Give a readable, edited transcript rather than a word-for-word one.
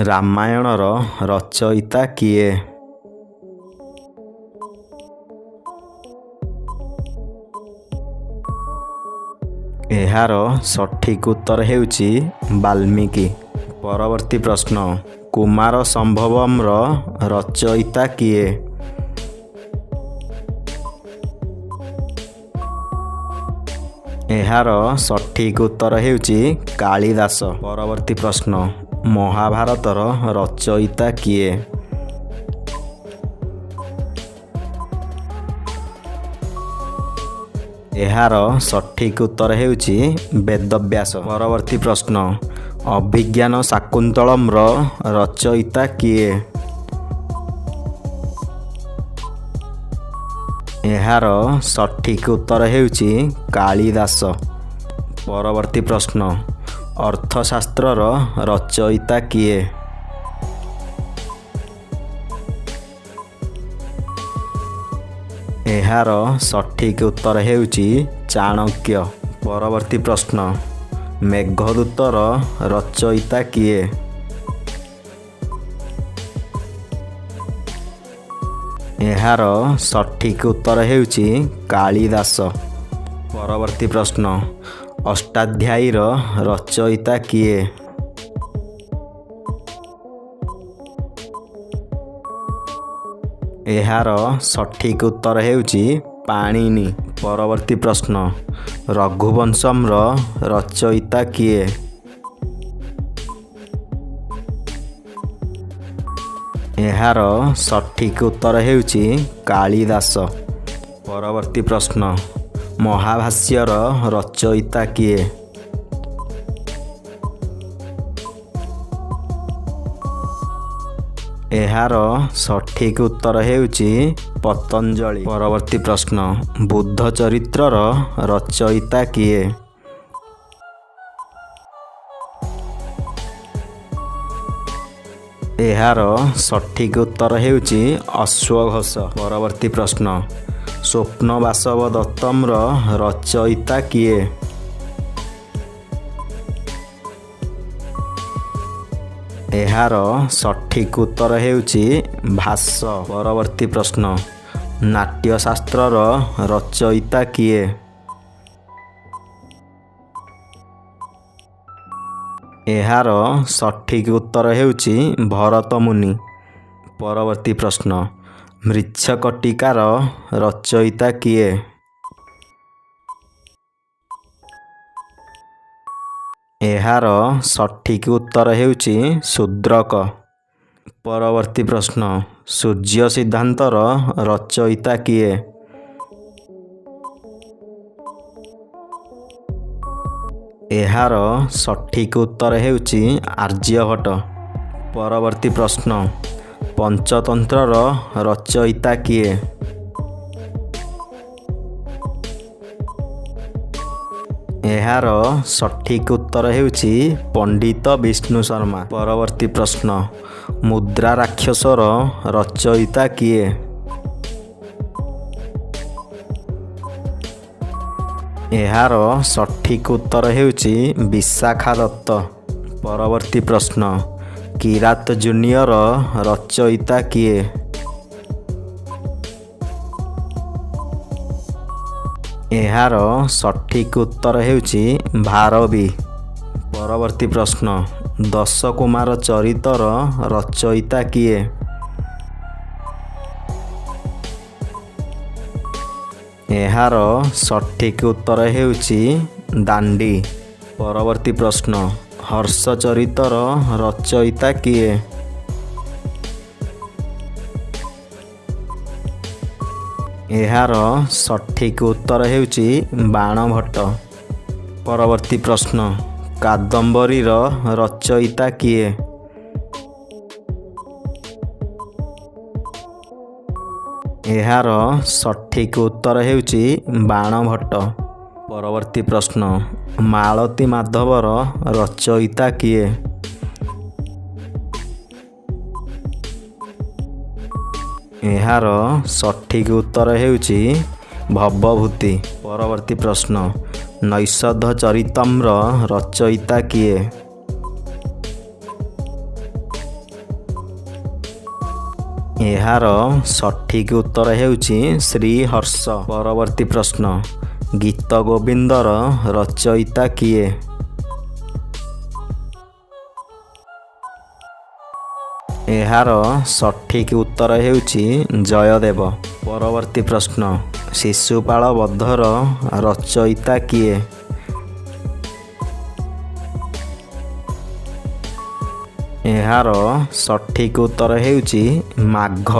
ରାମାୟଣର ରଚୟିତା କିଏ? ଏହାର ସଠିକ୍ ଉତ୍ତର ହେଉଛି ବାଲ୍ମୀକି। ପରବର୍ତ୍ତୀ ପ୍ରଶ୍ନ, କୁମାର ସମ୍ଭବମ୍ର ରଚୟିତା କିଏ? ଏହାର ସଠିକ୍ ଉତ୍ତର ହେଉଛି କାଳିଦାସ। ପରବର୍ତ୍ତୀ ପ୍ରଶ୍ନ, ମହାଭାରତର ରଚୟିତା କିଏ? ଏହାର ସଠିକ୍ ଉତ୍ତର ହେଉଛି ବେଦବ୍ୟାସ। ପରବର୍ତ୍ତୀ ପ୍ରଶ୍ନ, ଅଭିଜ୍ଞାନ ଶାକୁନ୍ତଳମ୍ର ରଚୟିତା କିଏ? ଏହାର ସଠିକ୍ ଉତ୍ତର ହେଉଛି କାଳିଦାସ। ପରବର୍ତ୍ତୀ ପ୍ରଶ୍ନ, ଅର୍ଥଶାସ୍ତ୍ରର ରଚୟିତା କିଏ? ଏହାର ସଠିକ୍ ଉତ୍ତର ହେଉଛି ଚାଣକ୍ୟ। ପରବର୍ତ୍ତୀ ପ୍ରଶ୍ନ, ମେଘଦୂତର ରଚୟିତା କିଏ? ଏହାର ସଠିକ୍ ଉତ୍ତର ହେଉଛି କାଳିଦାସ। ପରବର୍ତ୍ତୀ ପ୍ରଶ୍ନ, ଅଷ୍ଟାଧ୍ୟାୟୀର ରଚୟିତା କିଏ? ଏହାର ସଠିକ୍ ଉତ୍ତର ହେଉଛି ପାଣିନି। ପରବର୍ତ୍ତୀ ପ୍ରଶ୍ନ, ରଘୁବଂଶମ୍ର ରଚୟିତା କିଏ? ଏହାର ସଠିକ୍ ଉତ୍ତର ହେଉଛି କାଳିଦାସ। ପରବର୍ତ୍ତୀ ପ୍ରଶ୍ନ, ମହାଭାଷ୍ୟର ରଚୟିତା କିଏ? ଏହାର ସଠିକ୍ ଉତ୍ତର ହେଉଛି ପତଞ୍ଜଳି। ପରବର୍ତ୍ତୀ ପ୍ରଶ୍ନ, ବୁଦ୍ଧ ଚରିତ୍ରର ରଚୟିତା କିଏ? ଏହାର ସଠିକ୍ ଉତ୍ତର ହେଉଛି ଅଶ୍ୱଘୋଷ। ପରବର୍ତ୍ତୀ ପ୍ରଶ୍ନ, ସ୍ୱପ୍ନବାସବ ଦତ୍ତମ୍ର ରଚୟିତା କିଏ? ଏହାର ସଠିକ୍ ଉତ୍ତର ହେଉଛି ଭାସ। ପରବର୍ତ୍ତୀ ପ୍ରଶ୍ନ, ନାଟ୍ୟଶାସ୍ତ୍ରର ରଚୟିତା କିଏ? ଏହାର ସଠିକ୍ ଉତ୍ତର ହେଉଛି ଭରତମୁନି। ପରବର୍ତ୍ତୀ ପ୍ରଶ୍ନ, ମୃଚ୍ଛକଟିକାର ରଚୟିତା କିଏ? ଏହାର ସଠିକ୍ ଉତ୍ତର ହେଉଛି ଶୂଦ୍ରକ। ପରବର୍ତ୍ତୀ ପ୍ରଶ୍ନ, ସୂର୍ଯ୍ୟ ସିଦ୍ଧାନ୍ତର ରଚୟିତା କିଏ? ଏହାର ସଠିକ୍ ଉତ୍ତର ହେଉଛି ଆର୍ଯ୍ୟଭଟ୍ଟ। ପରବର୍ତ୍ତୀ ପ୍ରଶ୍ନ, ପଞ୍ଚତନ୍ତ୍ରର ରଚୟିତା କିଏ? ଏହାର ସଠିକ୍ ଉତ୍ତର ହେଉଛି ପଣ୍ଡିତ ବିଷ୍ଣୁ ଶର୍ମା। ପରବର୍ତ୍ତୀ ପ୍ରଶ୍ନ, ମୁଦ୍ରା ରାକ୍ଷସର ରଚୟିତା କିଏ? ଏହାର ସଠିକ୍ ଉତ୍ତର ହେଉଛି ବିଶାଖା ଦତ୍ତ। ପରବର୍ତ୍ତୀ ପ୍ରଶ୍ନ, କିରାତ ଜୁନିୟର ରଚୟିତା କିଏ? ଏହାର ସଠିକ୍ ଉତ୍ତର ହେଉଛି ଭାରବୀ। ପରବର୍ତ୍ତୀ ପ୍ରଶ୍ନ, ଦଶକୁମାର ଚରିତର ରଚୟିତା କିଏ? ଏହାର ସଠିକ୍ ଉତ୍ତର ହେଉଛି ଦାଣ୍ଡି। ପରବର୍ତ୍ତୀ ପ୍ରଶ୍ନ, ହର୍ଷଚରିତର ରଚୟିତା କିଏ? ଏହାର ସଠିକ୍ ଉତ୍ତର ହେଉଛି ବାଣଭଟ୍ଟ। ପରବର୍ତ୍ତୀ ପ୍ରଶ୍ନ, କାଦମ୍ବରୀର ରଚୟିତା କିଏ? ଏହାର ସଠିକ୍ ଉତ୍ତର ହେଉଛି ବାଣଭଟ୍ଟ। ପରବର୍ତ୍ତୀ ପ୍ରଶ୍ନ, ମାଳତୀ ମାଧବର ରଚୟିତା କିଏ? ଏହାର ସଠିକ୍ ଉତ୍ତର ହେଉଛି ଭବଭୂତି। ପରବର୍ତ୍ତୀ ପ୍ରଶ୍ନ, ନୈଷଧ ଚରିତମ୍ର ରଚୟିତା କିଏ? ଏହାର ସଠିକ୍ ଉତ୍ତର ହେଉଛି ଶ୍ରୀହର୍ଷ। ପରବର୍ତ୍ତୀ ପ୍ରଶ୍ନ, ଗୀତ ଗୋବିନ୍ଦର ରଚୟିତା କିଏ? ଏହାର ସଠିକ୍ ଉତ୍ତର ହେଉଛି ଜୟଦେବ। ପରବର୍ତ୍ତୀ ପ୍ରଶ୍ନ, ଶିଶୁପାଳ ବଧର ରଚୟିତା କିଏ? ଏହାର ସଠିକ୍ ଉତ୍ତର ହେଉଛି ମାଘ।